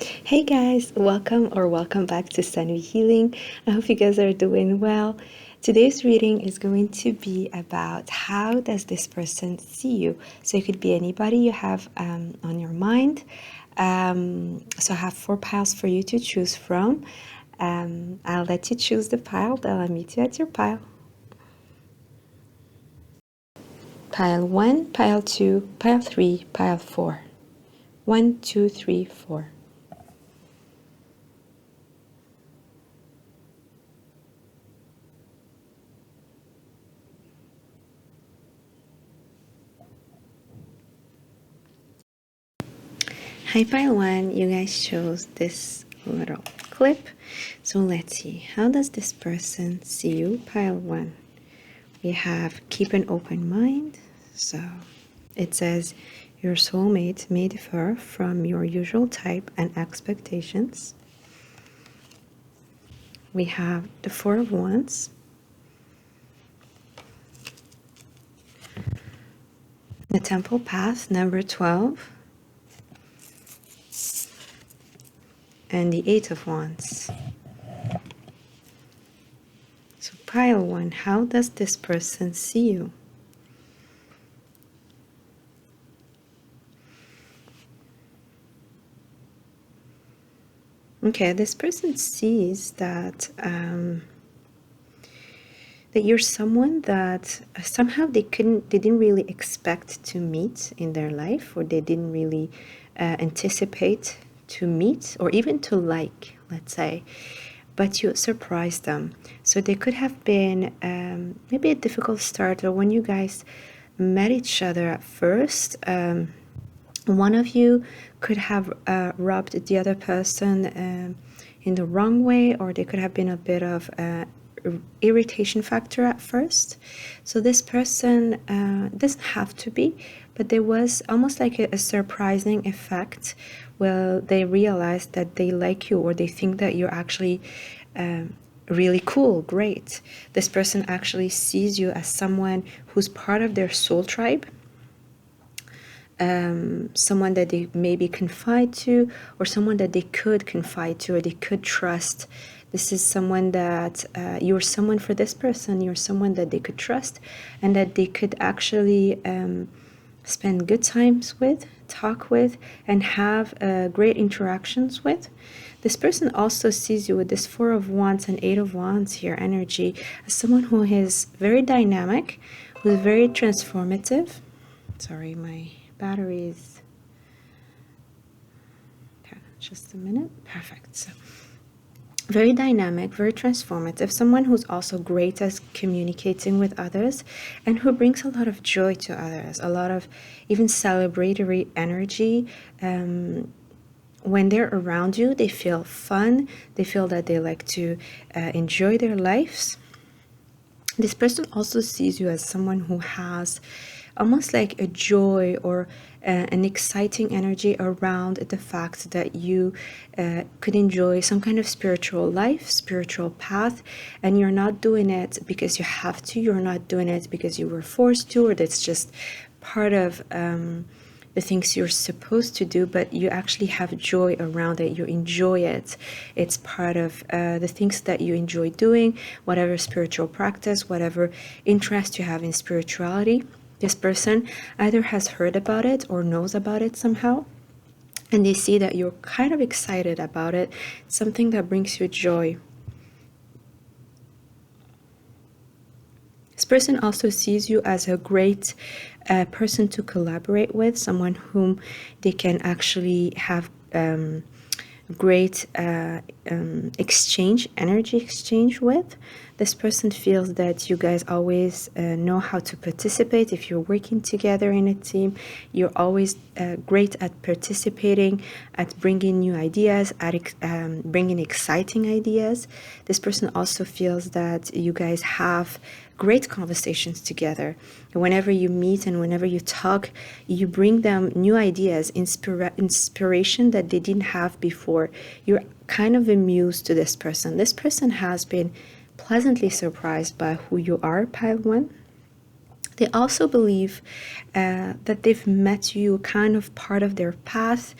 Hey guys, welcome back to Sunny Healing. I hope you guys are doing well. Today's reading is going to be about how does this person see you. So it could be anybody you have on your mind. So I have 4 piles for you to choose from. I'll let you choose the pile, then I'll meet you at your pile. Pile 1, pile 2, pile 3, pile 4. 1, 2, 3, 4. Hi pile 1, you guys chose this little clip. So let's see, how does this person see you? Pile 1. We have keep an open mind. So it says your soulmate may differ from your usual type and expectations. We have the 4 of Wands. The Temple Path, number 12. And the 8 of Wands. So pile 1, how does this person see you? Okay, this person sees that that you're someone that somehow they didn't really expect to meet in their life, or they didn't really anticipate to meet or even to like, let's say, but you surprised them. So they could have been maybe a difficult start, or when you guys met each other at first, one of you could have rubbed the other person in the wrong way, or there could have been a bit of irritation factor at first. So this person doesn't have to be, but there was almost like a surprising effect where they realized that they like you, or they think that you're actually really cool, great. This person actually sees you as someone who's part of their soul tribe, someone that they maybe confide to, or someone that they could confide to, or they could trust. This is someone that you're someone for this person, you're someone that they could trust, and that they could actually spend good times with, talk with, and have great interactions with. This person also sees you with this 4 of Wands and 8 of Wands here energy as someone who is very dynamic, who is very transformative. Sorry, my batteries. Okay, just a minute. Perfect. So very dynamic, very transformative, someone who's also great at communicating with others, and who brings a lot of joy to others, a lot of even celebratory energy. When they're around you, they feel fun, they feel that they like to enjoy their lives. This person also sees you as someone who has almost like a joy or an exciting energy around the fact that you could enjoy some kind of spiritual life, spiritual path, and you're not doing it because you have to, you're not doing it because you were forced to, or that's just part of the things you're supposed to do, but you actually have joy around it, you enjoy it. It's part of the things that you enjoy doing, whatever spiritual practice, whatever interest you have in spirituality. This person either has heard about it or knows about it somehow, and they see that you're kind of excited about it, something that brings you joy. This person also sees you as a great person to collaborate with, someone whom they can actually have great energy exchange with. This person feels that you guys always know how to participate. If you're working together in a team, you're always great at participating, at bringing new ideas, at bringing exciting ideas. This person also feels that you guys have great conversations together. Whenever you meet and whenever you talk, you bring them new ideas, inspiration that they didn't have before. You're kind of amused to this person. This person has been pleasantly surprised by who you are, pile 1. They also believe that they've met you kind of part of their path.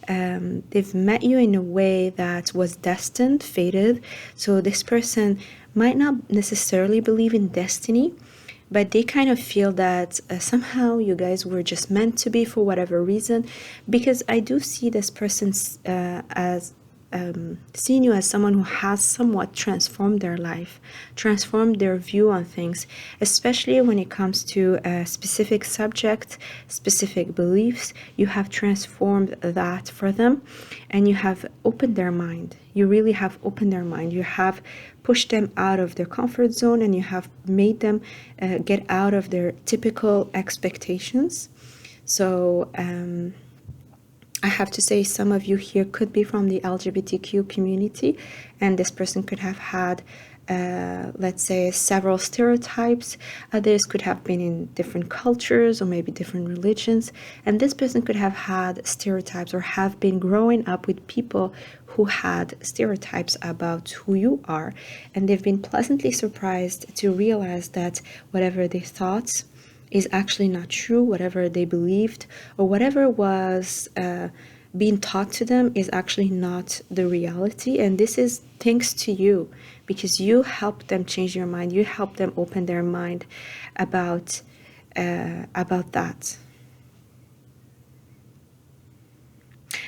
They've met you in a way that was destined, fated. So this person might not necessarily believe in destiny, but they kind of feel that somehow you guys were just meant to be for whatever reason. Because I do see this person as seeing you as someone who has somewhat transformed their life, transformed their view on things, especially when it comes to a specific subject, specific beliefs. You have transformed that for them, and you have opened their mind. You really have opened their mind. You have pushed them out of their comfort zone, and you have made them get out of their typical expectations. So I have to say, some of you here could be from the LGBTQ community, and this person could have had, let's say, several stereotypes. Others could have been in different cultures or maybe different religions, and this person could have had stereotypes or have been growing up with people who had stereotypes about who you are, and they've been pleasantly surprised to realize that whatever they thought is actually not true. Whatever they believed or whatever was being taught to them is actually not the reality. And this is thanks to you, because you helped them change their mind. You helped them open their mind about that.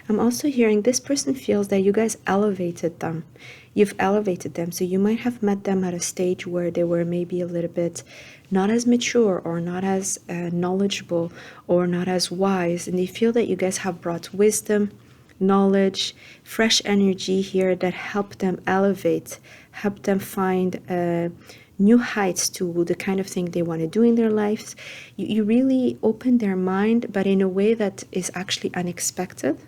I'm also hearing this person feels that you guys elevated them. You've elevated them. So you might have met them at a stage where they were maybe a little bit not as mature or not as knowledgeable or not as wise. And they feel that you guys have brought wisdom, knowledge, fresh energy here that help them elevate, help them find new heights to the kind of thing they want to do in their lives. You really open their mind, but in a way that is actually unexpected.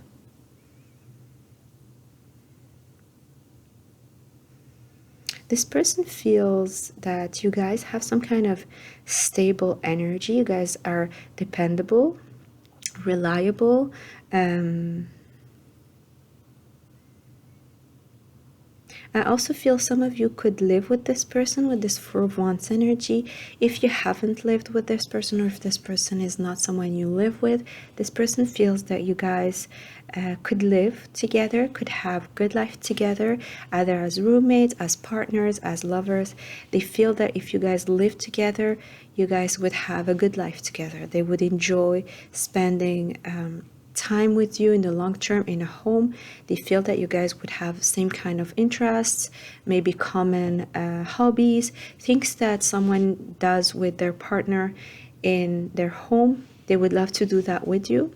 This person feels that you guys have some kind of stable energy. You guys are dependable, reliable. I also feel some of you could live with this person, with this Four of Wands energy. If you haven't lived with this person, or if this person is not someone you live with, this person feels that you guys could live together, could have good life together, either as roommates, as partners, as lovers. They feel that if you guys live together, you guys would have a good life together. They would enjoy spending time with you in the long term in a home. They feel that you guys would have same kind of interests, maybe common hobbies, things that someone does with their partner in their home. They would love to do that with you.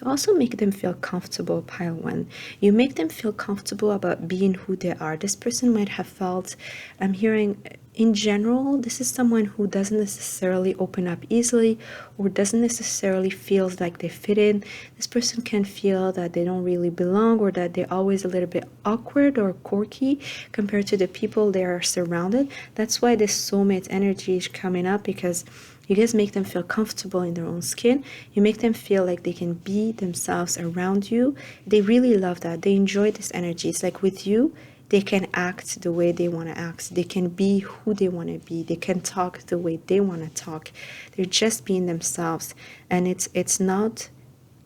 You also make them feel comfortable, pile one. You make them feel comfortable about being who they are. This person might have felt, I'm hearing, in general, this is someone who doesn't necessarily open up easily or doesn't necessarily feel like they fit in. This person can feel that they don't really belong, or that they're always a little bit awkward or quirky compared to the people they are surrounded. That's why this soulmate energy is coming up, because you guys make them feel comfortable in their own skin. You make them feel like they can be themselves around you. They really love that. They enjoy this energy. It's like with you, they can act the way they want to act. They can be who they want to be. They can talk the way they want to talk. They're just being themselves. And it's not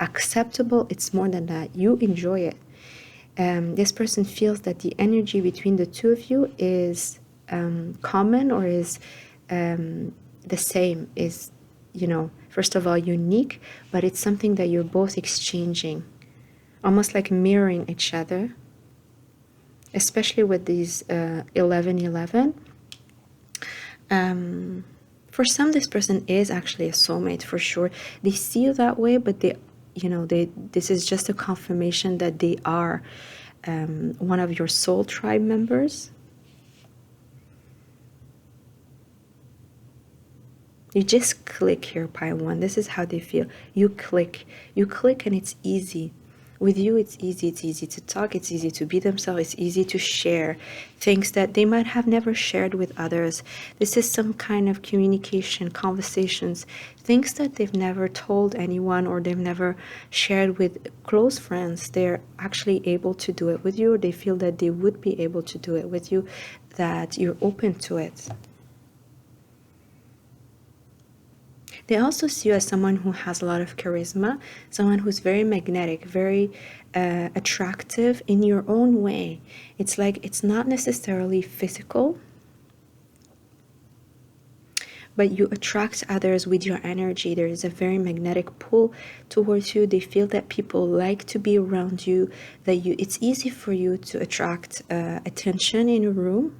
acceptable. It's more than that. You enjoy it. This person feels that the energy between the two of you is common, or is the same, is, first of all, unique, but it's something that you're both exchanging, almost like mirroring each other, especially with these 11-11. For some, this person is actually a soulmate for sure. They see you that way, but this is just a confirmation that they are one of your soul tribe members. You just click here, pile one. This is how they feel. You click, and it's easy. With you, it's easy to talk, it's easy to be themselves, it's easy to share things that they might have never shared with others. This is some kind of communication, conversations, things that they've never told anyone or they've never shared with close friends. They're actually able to do it with you, or they feel that they would be able to do it with you, that you're open to it. They also see you as someone who has a lot of charisma, someone who's very magnetic, very attractive in your own way. It's like it's not necessarily physical, but you attract others with your energy. There is a very magnetic pull towards you. They feel that people like to be around you, that it's easy for you to attract attention in a room.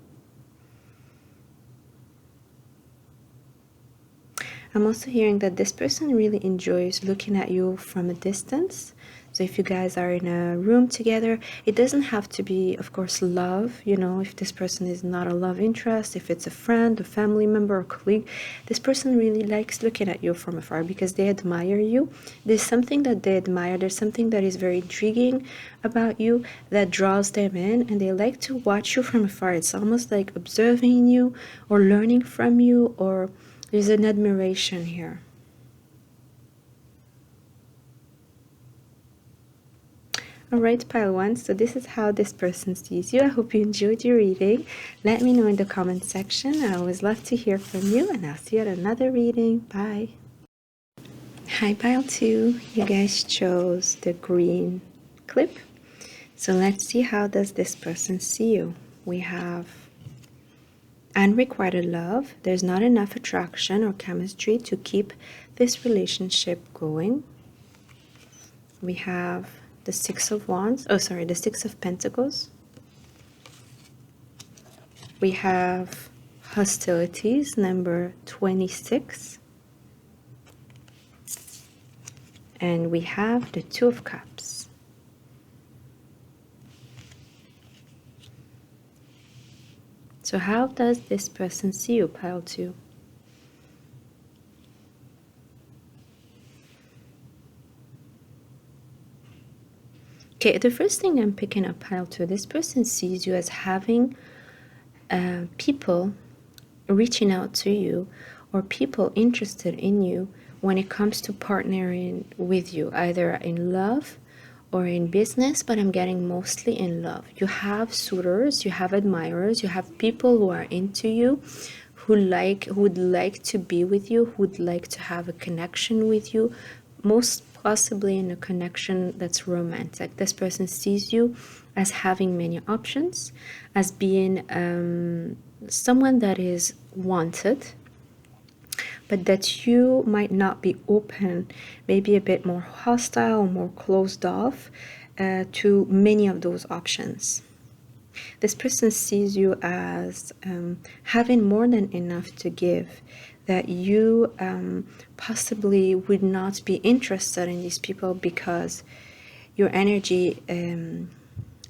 I'm also hearing that this person really enjoys looking at you from a distance. So if you guys are in a room together, it doesn't have to be, of course, love. You know, if this person is not a love interest, if it's a friend, a family member, a colleague, this person really likes looking at you from afar because they admire you. There's something that they admire. There's something that is very intriguing about you that draws them in, and they like to watch you from afar. It's almost like observing you or learning from you, or there's an admiration here. All right, pile one. So this is how this person sees you. I hope you enjoyed your reading. Let me know in the comment section. I always love to hear from you, and I'll see you at another reading. Bye. Hi, pile two. You guys chose the green clip. So let's see, how does this person see you? We have unrequited love. There's not enough attraction or chemistry to keep this relationship going. We have the Six of Wands. Oh, sorry, the Six of Pentacles. We have hostilities, number 26. And we have the Two of Cups. So how does this person see you, pile two? Okay, the first thing I'm picking up, pile two, this person sees you as having people reaching out to you, or people interested in you when it comes to partnering with you, either in love or in business, but I'm getting mostly in love. You have suitors, you have admirers, you have people who are into you, who would like to be with you, who would like to have a connection with you, most possibly in a connection that's romantic. This person sees you as having many options, as being someone that is wanted, but that you might not be open, maybe a bit more hostile, more closed off to many of those options. This person sees you as having more than enough to give, that you possibly would not be interested in these people because your energy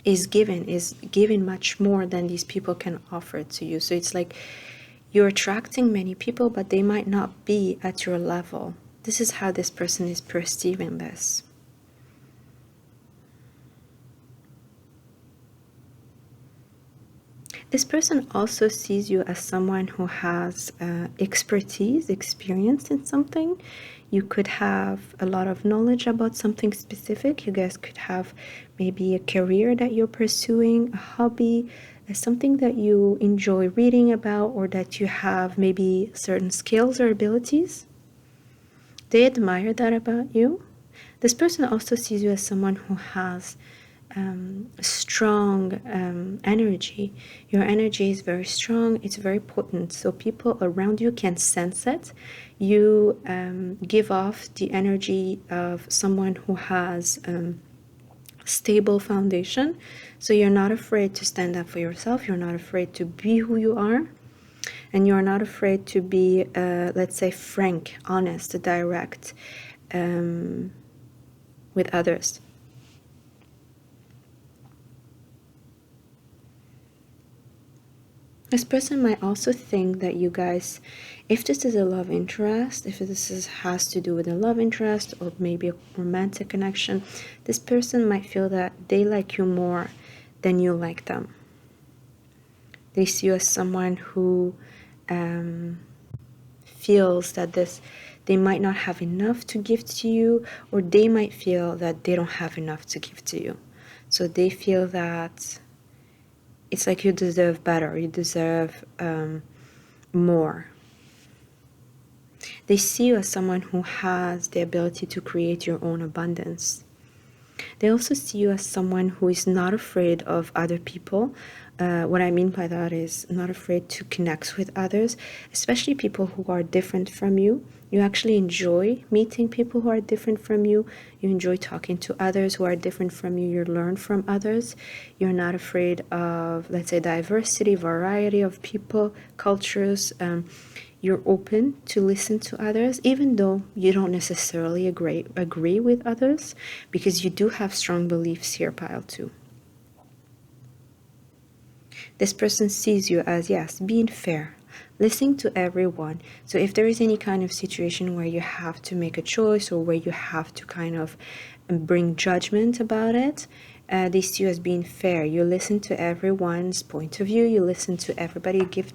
is given much more than these people can offer to you. So it's like you're attracting many people, but they might not be at your level. This is how this person is perceiving this. This person also sees you as someone who has expertise, experience in something. You could have a lot of knowledge about something specific. You guys could have maybe a career that you're pursuing, a hobby, something that you enjoy reading about, or that you have maybe certain skills or abilities. They admire that about you. This person also sees you as someone who has strong energy. Your energy is very strong, it's very potent, so people around you can sense it. You give off the energy of someone who has stable foundation, so you're not afraid to stand up for yourself, you're not afraid to be who you are, and you're not afraid to be let's say frank, honest, direct with others. This person might also think that you guys, if this is a love interest, if has to do with a love interest or maybe a romantic connection, this person might feel that they like you more than you like them. They see you as someone who feels that they might not have enough to give to you, or they might feel that they don't have enough to give to you. So they feel that it's like you deserve better, you deserve more. They see you as someone who has the ability to create your own abundance. They also see you as someone who is not afraid of other people. What I mean by that is not afraid to connect with others, especially people who are different from you. You actually enjoy meeting people who are different from you. You enjoy talking to others who are different from you. You learn from others. You're not afraid of, let's say, diversity, variety of people, cultures. You're open to listen to others, even though you don't necessarily agree with others, because you do have strong beliefs here, pile 2. This person sees you as, yes, being fair, listening to everyone. So if there is any kind of situation where you have to make a choice or where you have to kind of bring judgment about it, they see you as being fair. You listen to everyone's point of view. You listen to everybody. You give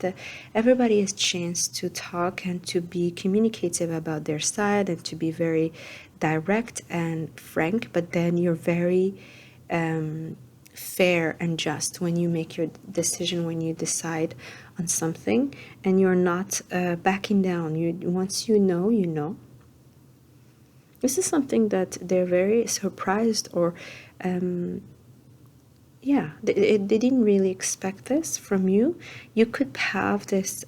everybody a chance to talk and to be communicative about their side and to be very direct and frank. But then you're very fair and just when you make your decision, when you decide on something, and you're not backing down. Once you know, you know. This is something that they're very surprised, or yeah, they didn't really expect this from you. You could have this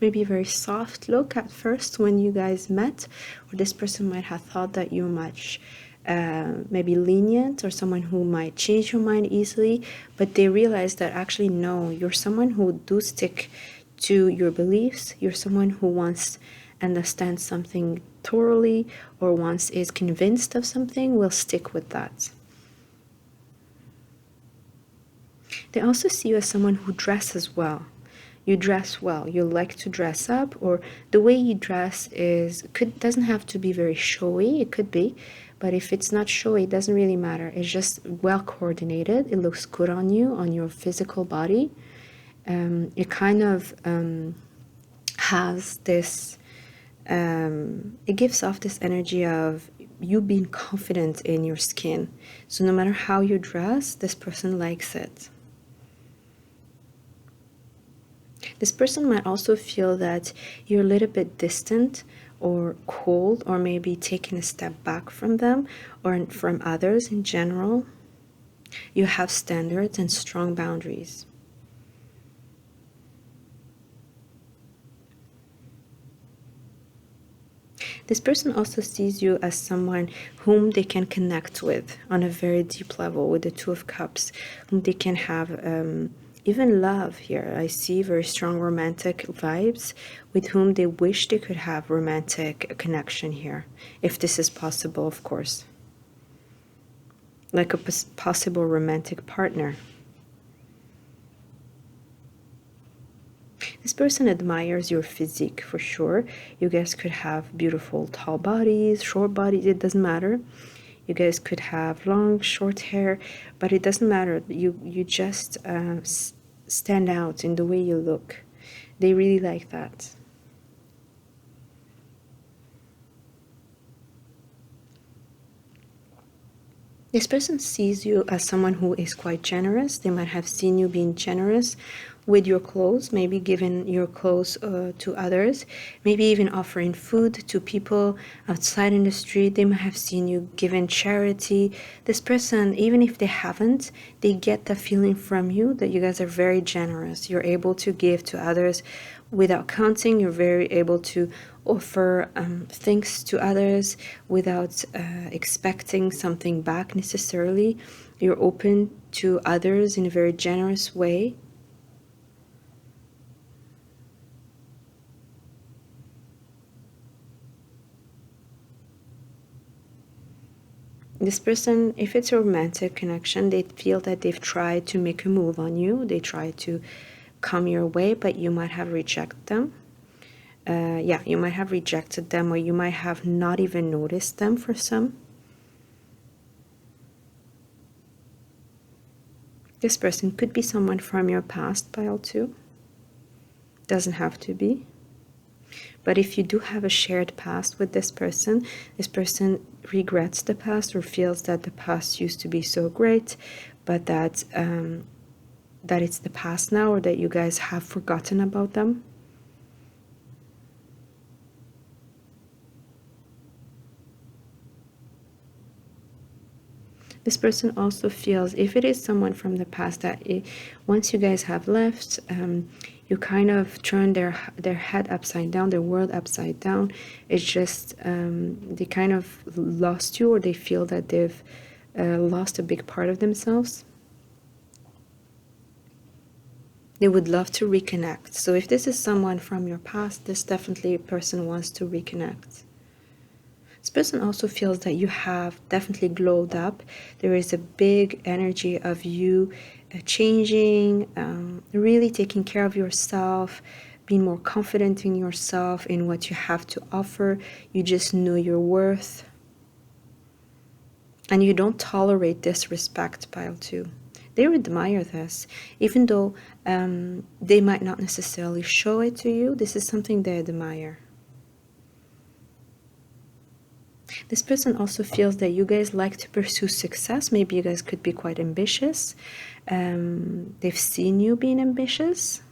maybe a very soft look at first when you guys met, or this person might have thought that you're much maybe lenient or someone who might change your mind easily, but they realize that actually no, you're someone who do stick to your beliefs. You're someone who wants understand something thoroughly, or once is convinced of something, will stick with that. They also see you as someone who dresses well. You dress well. You like to dress up, or the way you dress doesn't have to be very showy. It could be, but if it's not showy, it doesn't really matter. It's just well coordinated. It looks good on you, on your physical body. It kind of has this. It gives off this energy of you being confident in your skin. So no matter how you dress, this person likes it. This person might also feel that you're a little bit distant or cold, or maybe taking a step back from them or from others in general. You have standards and strong boundaries. This person also sees you as someone whom they can connect with on a very deep level, with the Two of Cups, whom they can have even love here. I see very strong romantic vibes, with whom they wish they could have romantic connection here, if this is possible, of course. Like a possible romantic partner. This person admires your physique for sure. You guys could have beautiful tall bodies, short bodies, it doesn't matter. You guys could have long, short hair, but it doesn't matter. You just stand out in the way you look. They really like that. This person sees you as someone who is quite generous. They might have seen you being generous with your clothes, maybe giving your clothes to others, maybe even offering food to people outside in the street. They might have seen you giving charity. This person, even if they haven't, they get the feeling from you that you guys are very generous. You're able to give to others without counting. You're very able to offer things to others without expecting something back necessarily. You're open to others in a very generous way. This person, if it's a romantic connection, they feel that they've tried to make a move on you. They try to come your way, but you might have rejected them. Yeah, you might have rejected them, or you might have not even noticed them for some. This person could be someone from your past, pile 2. Doesn't have to be. But if you do have a shared past with this person regrets the past or feels that the past used to be so great, but that it's the past now, or that you guys have forgotten about them. This person also feels, if it is someone from the past, that once you guys have left, you kind of turn their head upside down, their world upside down. It's just they kind of lost you, or they feel that they've lost a big part of themselves. They would love to reconnect. So if this is someone from your past, this definitely a person wants to reconnect. This person also feels that you have definitely glowed up. There is a big energy of you changing, really taking care of yourself, being more confident in yourself, in what you have to offer. You just know your worth. And you don't tolerate disrespect, pile 2. They admire this, even though they might not necessarily show it to you. This is something they admire. This person also feels that you guys like to pursue success. Maybe you guys could be quite ambitious. They've seen you being ambitious.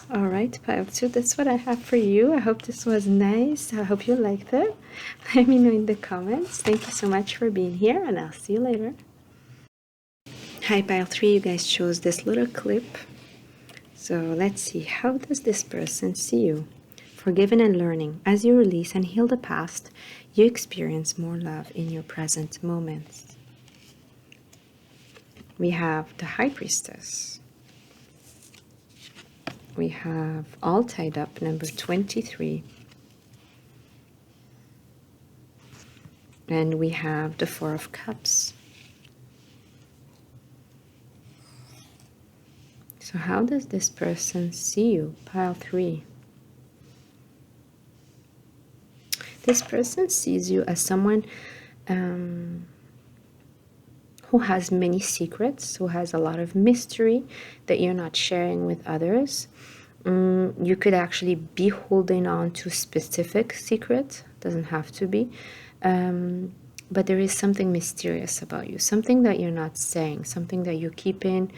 All right, pile 2, that's what I have for you. I hope this was nice. I hope you liked it. Let me know in the comments. Thank you so much for being here, and I'll see you later. Hi, pile 3, you guys chose this little clip. So let's see, how does this person see you? Forgiving and learning. As you release and heal the past, you experience more love in your present moments. We have the High Priestess. We have All Tied Up, number 23. And we have the Four of Cups. So how does this person see you? Pile 3. This person sees you as someone who has many secrets, who has a lot of mystery that you're not sharing with others. You could actually be holding on to specific secrets, doesn't have to be, but there is something mysterious about you, something that you're not saying, something that you keep in,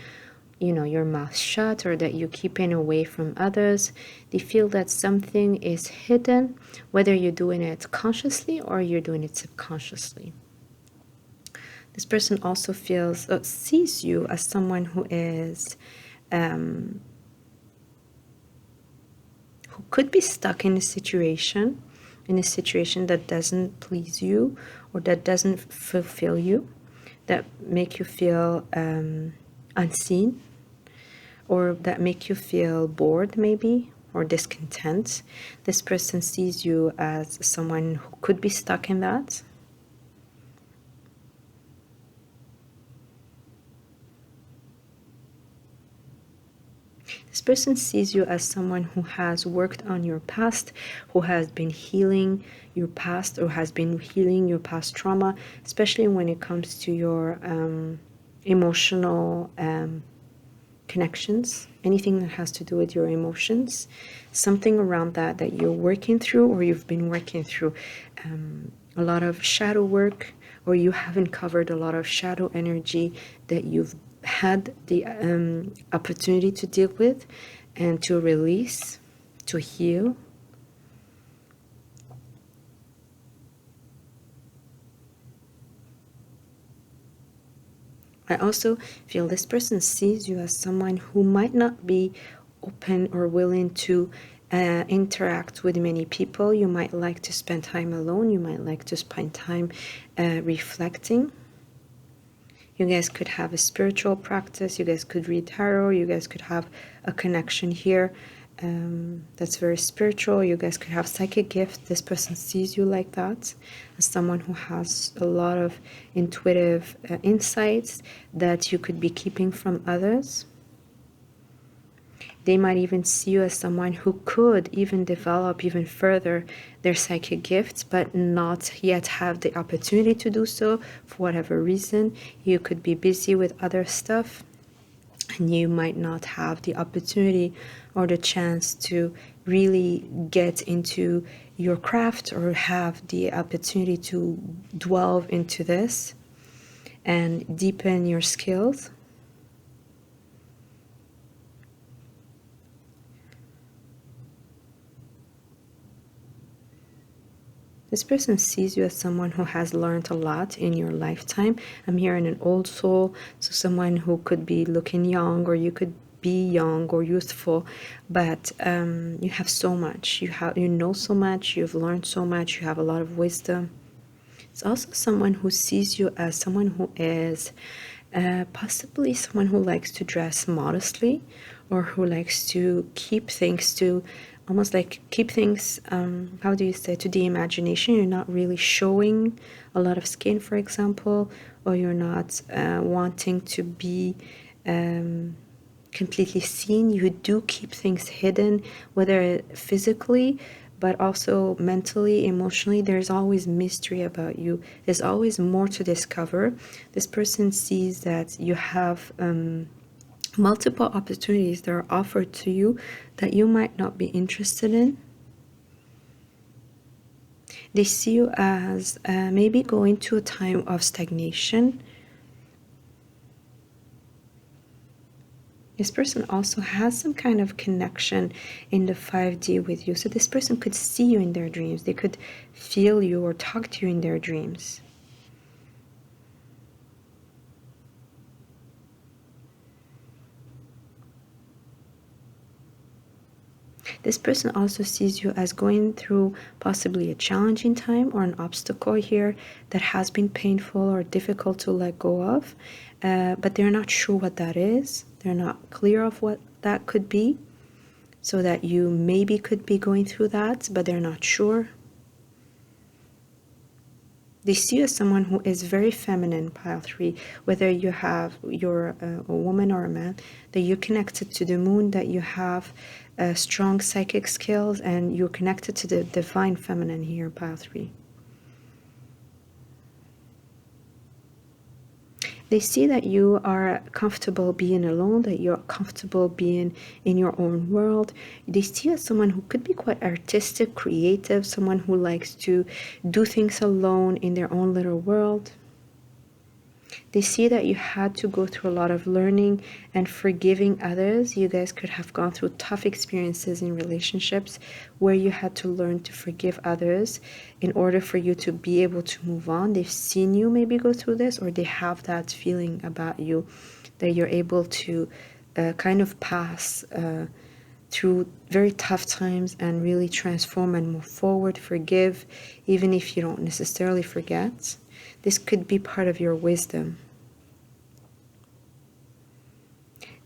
your mouth shut, or that you keep in away from others. They feel that something is hidden, whether you're doing it consciously or you're doing it subconsciously. This person also sees you as someone who is, who could be stuck in a situation that doesn't please you, or that doesn't fulfill you, that make you feel unseen, or that make you feel bored maybe, or discontent. This person sees you as someone who could be stuck in that. This person sees you as someone who has worked on your past, who has been healing your past, or has been healing your past trauma, especially when it comes to your emotional connections, anything that has to do with your emotions, something around that you're working through, or you've been working through a lot of shadow work, or you haven't covered a lot of shadow energy that you've had the opportunity to deal with and to release, to heal. I also feel this person sees you as someone who might not be open or willing to interact with many people. You might like to spend time alone. You might like to spend time reflecting. You guys could have a spiritual practice. You guys could read tarot. You guys could have a connection here. that's very spiritual. You guys could have psychic gift. This person sees you like that, as someone who has a lot of intuitive insights that you could be keeping from others. They might even see you as someone who could even develop even further their psychic gifts, but not yet have the opportunity to do so for whatever reason. You could be busy with other stuff, and you might not have the opportunity or the chance to really get into your craft or have the opportunity to delve into this and deepen your skills. This person sees you as someone who has learned a lot in your lifetime. I'm hearing an old soul, so someone who could be looking young, or you could be young or youthful, but you have so much. You know so much. You've learned so much. You have a lot of wisdom. It's also someone who sees you as someone who is possibly someone who likes to dress modestly, or who likes to keep things to almost like keep things, how do you say, to the imagination. You're not really showing a lot of skin, for example, or you're not wanting to be completely seen. You do keep things hidden, whether physically, but also mentally, emotionally. There's always mystery about you. There's always more to discover. This person sees that you have multiple opportunities that are offered to you that you might not be interested in. They see you as maybe going to a time of stagnation. This person also has some kind of connection in the 5D with you. So this person could see you in their dreams. They could feel you or talk to you in their dreams. This person also sees you as going through possibly a challenging time or an obstacle here that has been painful or difficult to let go of, but they're not sure what that is. They're not clear of what that could be, so that you maybe could be going through that, but they're not sure. They see you as someone who is very feminine, pile 3, whether you're a woman or a man, that you're connected to the moon, that you have strong psychic skills, and you're connected to the divine feminine here, pile 3. They see that you are comfortable being alone, that you're comfortable being in your own world. They see you as someone who could be quite artistic, creative, someone who likes to do things alone in their own little world. They see that you had to go through a lot of learning and forgiving others. You guys could have gone through tough experiences in relationships where you had to learn to forgive others in order for you to be able to move on. They've seen you maybe go through this, or they have that feeling about you, that you're able to kind of pass through very tough times and really transform and move forward, forgive, even if you don't necessarily forget. This could be part of your wisdom.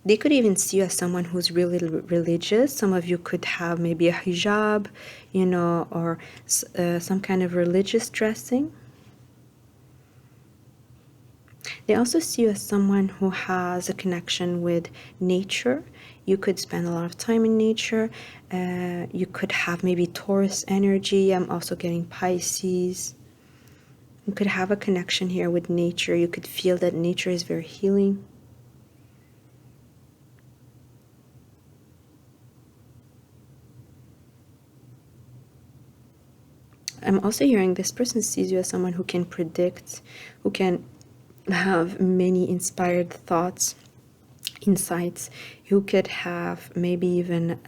They could even see you as someone who's really religious. Some of you could have maybe a hijab, or some kind of religious dressing. They also see you as someone who has a connection with nature. You could spend a lot of time in nature. You could have maybe Taurus energy. I'm also getting Pisces. You could have a connection here with nature. You could feel that nature is very healing. I'm also hearing this person sees you as someone who can predict, who can have many inspired thoughts, insights. Who could have maybe even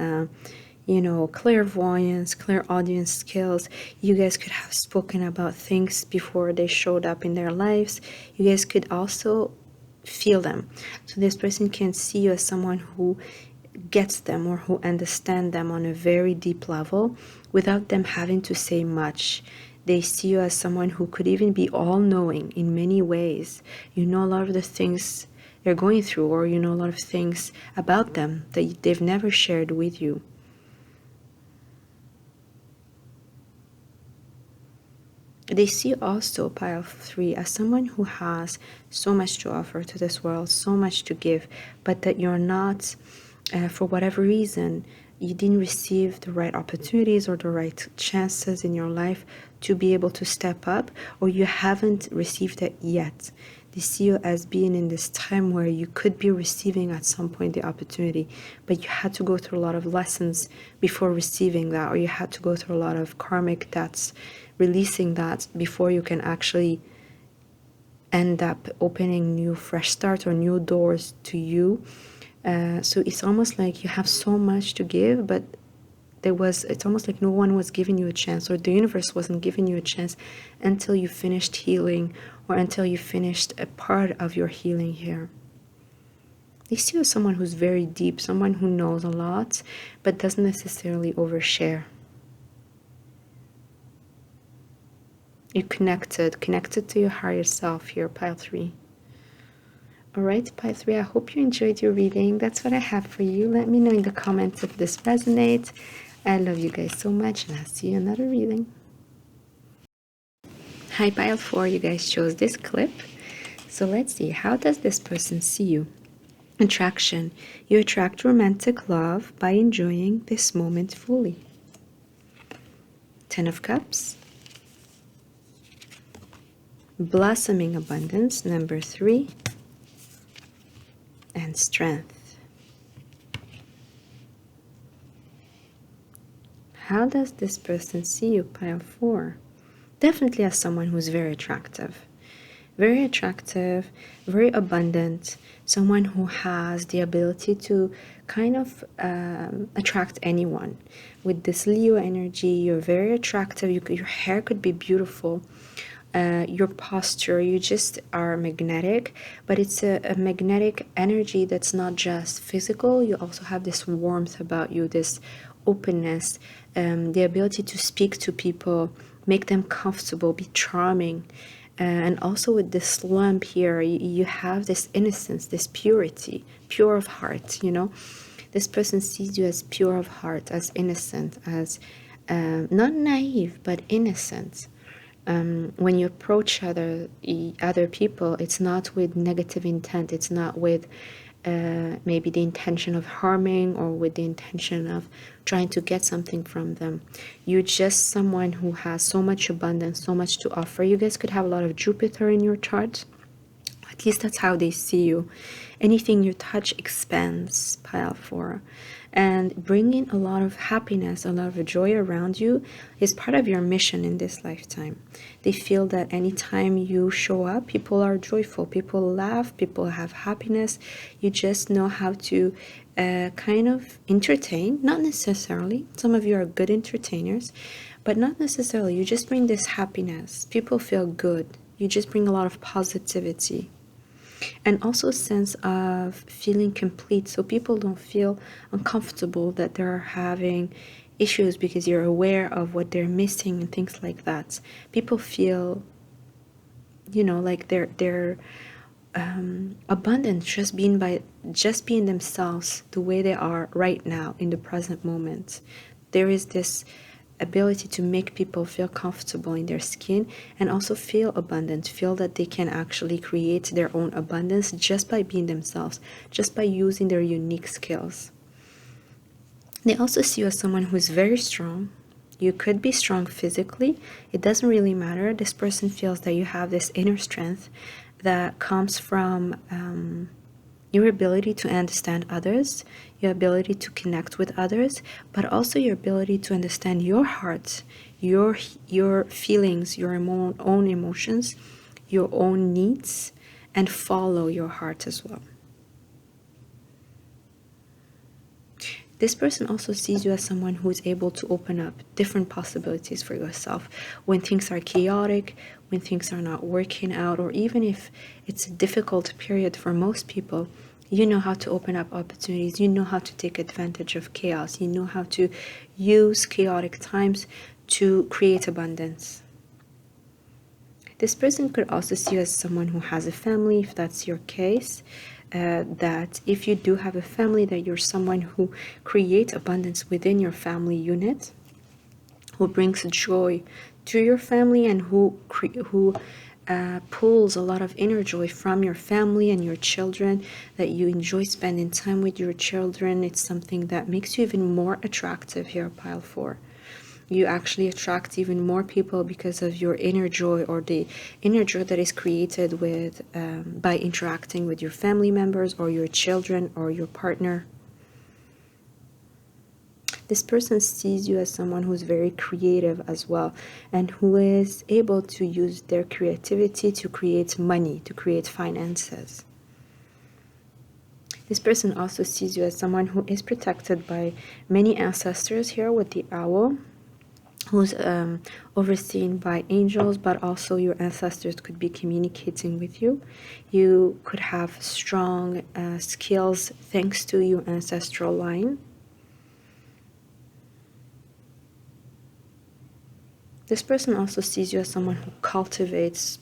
clairvoyance, clairaudience skills. You guys could have spoken about things before they showed up in their lives. You guys could also feel them. So this person can see you as someone who gets them or who understands them on a very deep level without them having to say much. They see you as someone who could even be all-knowing in many ways. You know a lot of the things they're going through, or you know a lot of things about them that they've never shared with you. They see also pile 3 as someone who has so much to offer to this world, so much to give, but that you're not, for whatever reason, you didn't receive the right opportunities or the right chances in your life to be able to step up, or you haven't received it yet. They see you as being in this time where you could be receiving at some point the opportunity, but you had to go through a lot of lessons before receiving that, or you had to go through a lot of karmic debts, releasing that before you can actually end up opening new fresh starts or new doors to you. So it's almost like you have so much to give, but it's almost like no one was giving you a chance, or the universe wasn't giving you a chance until you finished healing, or until you finished a part of your healing here. They see you as someone who's very deep, someone who knows a lot, but doesn't necessarily overshare. You're connected to your higher self here, pile 3. All right, pile 3, I hope you enjoyed your reading. That's what I have for you. Let me know in the comments if this resonates. I love you guys so much, and I'll see you in another reading. Hi, pile 4, you guys chose this clip. So let's see, how does this person see you? Attraction. You attract romantic love by enjoying this moment fully. 10 of Cups. Blossoming abundance, number 3. And strength. How does this person see you, pile 4? Definitely as someone who's very attractive, very abundant, someone who has the ability to kind of attract anyone. With this Leo energy, you're very attractive. Your hair could be beautiful. Your posture, you just are magnetic, but it's a magnetic energy that's not just physical. You also have this warmth about you, this openness, the ability to speak to people, make them comfortable, be charming. And also with this lump here, you have this innocence, this purity, pure of heart, you know. This person sees you as pure of heart, as innocent, as not naive, but innocent. When you approach other people, it's not with negative intent. It's not with maybe the intention of harming, or with the intention of trying to get something from them. You're just someone who has so much abundance, so much to offer. You guys could have a lot of Jupiter in your chart. At least that's how they see you. Anything you touch expands, pile 4. And bringing a lot of happiness, a lot of joy around you is part of your mission in this lifetime. They feel that anytime you show up, people are joyful, people laugh, people have happiness. You just know how to kind of entertain, not necessarily. Some of you are good entertainers, but not necessarily. You just bring this happiness. People feel good. You just bring a lot of positivity. And also a sense of feeling complete, so people don't feel uncomfortable that they're having issues because you're aware of what they're missing and things like that. People feel, you know, like they're abundant, just being themselves the way they are right now in the present moment. There is this ability to make people feel comfortable in their skin, and also feel abundant, feel that they can actually create their own abundance just by being themselves, just by using their unique skills. They also see you as someone who is very strong. You could be strong physically, it doesn't really matter. This person feels that you have this inner strength that comes from your ability to understand others, your ability to connect with others, but also your ability to understand your heart, your feelings, your own emotions, your own needs, and follow your heart as well. This person also sees you as someone who is able to open up different possibilities for yourself when things are chaotic, when things are not working out, or even if it's a difficult period for most people. You know how to open up opportunities. You know how to take advantage of chaos. You know how to use chaotic times to create abundance. This person could also see you as someone who has a family, if that's your case. That if you do have a family, that you're someone who creates abundance within your family unit, who brings joy to your family, and who pulls a lot of inner joy from your family and your children, that you enjoy spending time with your children. It's something that makes you even more attractive here, pile 4. You actually attract even more people because of your inner joy, or the inner joy that is created with by interacting with your family members or your children or your partner. This person sees you as someone who's very creative as well, and who is able to use their creativity to create money, to create finances. This person also sees you as someone who is protected by many ancestors here with the owl, who's overseen by angels, but also your ancestors could be communicating with you. You could have strong skills thanks to your ancestral line. This person also sees you as someone who cultivates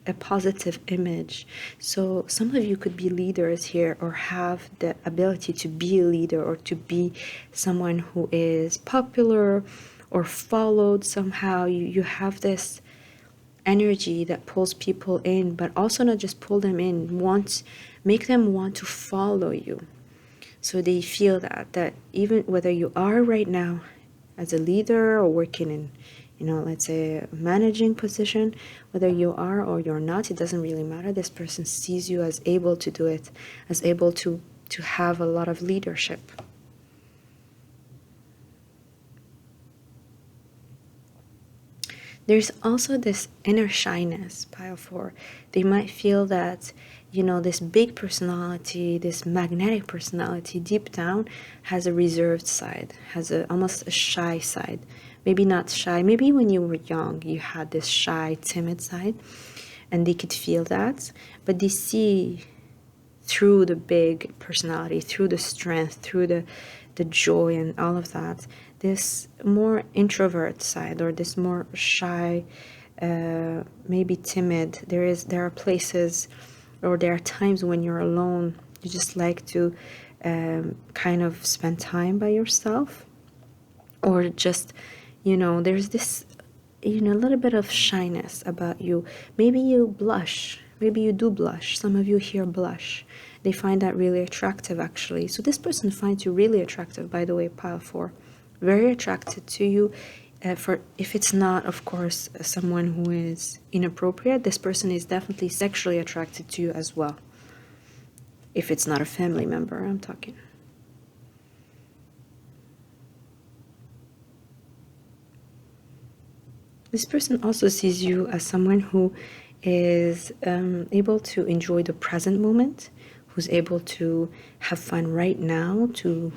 a positive image. So some of you could be leaders here, or have the ability to be a leader, or to be someone who is popular or followed somehow. You have this energy that pulls people in, but also not just pull them in, make them want to follow you. So they feel that even whether you are right now as a leader or working in, let's say a managing position, whether you are or you're not, it doesn't really matter. This person sees you as able to do it, as able to have a lot of leadership. There's also this inner shyness, pile 4. They might feel that, this big personality, this magnetic personality deep down has a reserved side, has almost a shy side. Maybe not shy, maybe when you were young, you had this shy, timid side, and they could feel that, but they see through the big personality, through the strength, through the joy and all of that, this more introvert side, or this more shy, maybe timid. There are places, or there are times when you're alone, you just like to kind of spend time by yourself, or just, there's this, a little bit of shyness about you. Maybe you blush. Maybe you do blush. Some of you here blush. They find that really attractive, actually. So this person finds you really attractive, by the way, pile 4. Very attracted to you. If it's not, of course, someone who is inappropriate, this person is definitely sexually attracted to you as well. If it's not a family member, I'm talking. This person also sees you as someone who is able to enjoy the present moment, who's able to have fun right now, to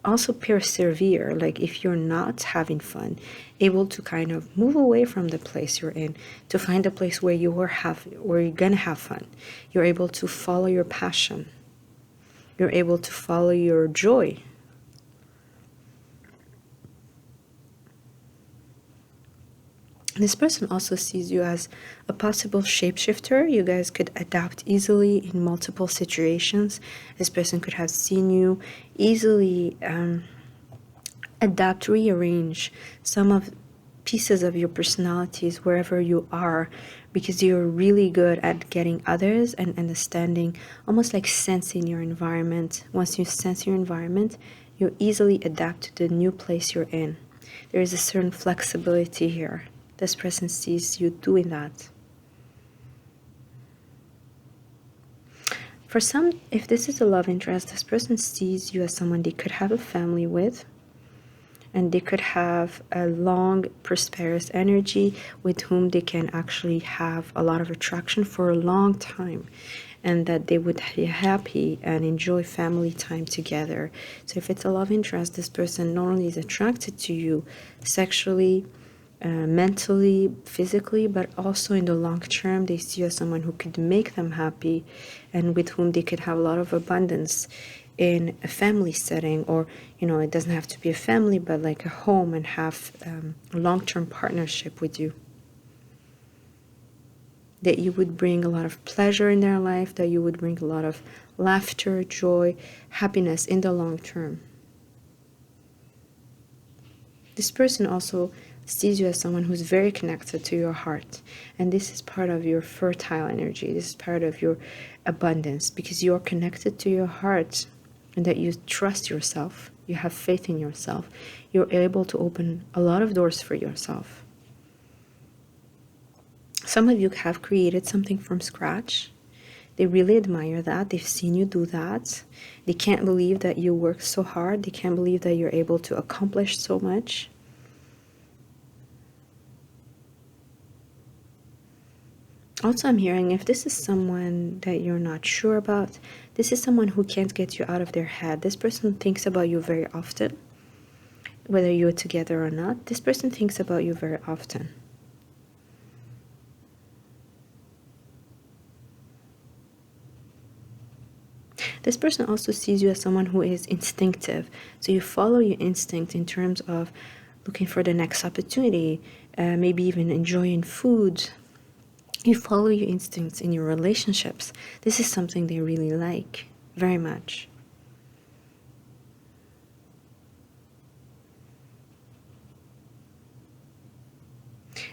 also persevere. Like if you're not having fun, able to kind of move away from the place you're in, to find a place where you're gonna have fun. You're able to follow your passion. You're able to follow your joy. This person also sees you as a possible shapeshifter. You guys could adapt easily in multiple situations. This person could have seen you easily adapt, rearrange some of pieces of your personalities wherever you are, because you're really good at getting others and understanding, almost like sensing your environment. Once you sense your environment, you easily adapt to the new place you're in. There is a certain flexibility here. This person sees you doing that. For some, if this is a love interest, this person sees you as someone they could have a family with, and they could have a long, prosperous energy with whom they can actually have a lot of attraction for a long time, and that they would be happy and enjoy family time together. So if it's a love interest, this person not only is attracted to you sexually, mentally, physically, but also in the long term, they see you as someone who could make them happy, and with whom they could have a lot of abundance in a family setting, or it doesn't have to be a family, but like a home, and have a long-term partnership with you. That you would bring a lot of pleasure in their life, that you would bring a lot of laughter, joy, happiness in the long term. This person also sees you as someone who's very connected to your heart. And this is part of your fertile energy. This is part of your abundance, because you're connected to your heart and that you trust yourself. You have faith in yourself. You're able to open a lot of doors for yourself. Some of you have created something from scratch. They really admire that. They've seen you do that. They can't believe that you work so hard. They can't believe that you're able to accomplish so much. Also, I'm hearing, if this is someone that you're not sure about, this is someone who can't get you out of their head. This person thinks about you very often. Whether you're together or not, this person thinks about you very often. This person also sees you as someone who is instinctive. So you follow your instinct in terms of looking for the next opportunity, maybe even enjoying food. You follow your instincts in your relationships. This is something they really like very much.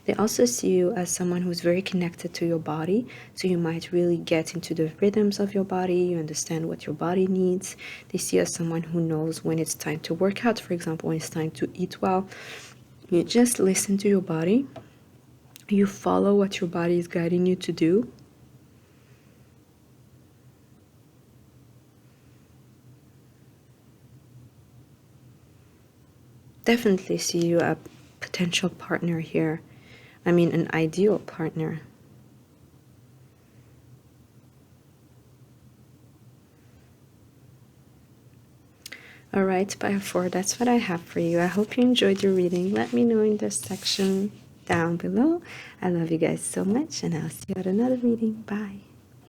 They also see you as someone who's very connected to your body, so you might really get into the rhythms of your body. You understand what your body needs. They see you as someone who knows when it's time to work out, for example, when it's time to eat well. You just listen to your body. You follow what your body is guiding you to do. Definitely see you a potential partner here. I mean, an ideal partner. All right, by 4, that's what I have for you. I hope you enjoyed your reading. Let me know in the section down below. I love you guys so much, and I'll see you at another reading. Bye.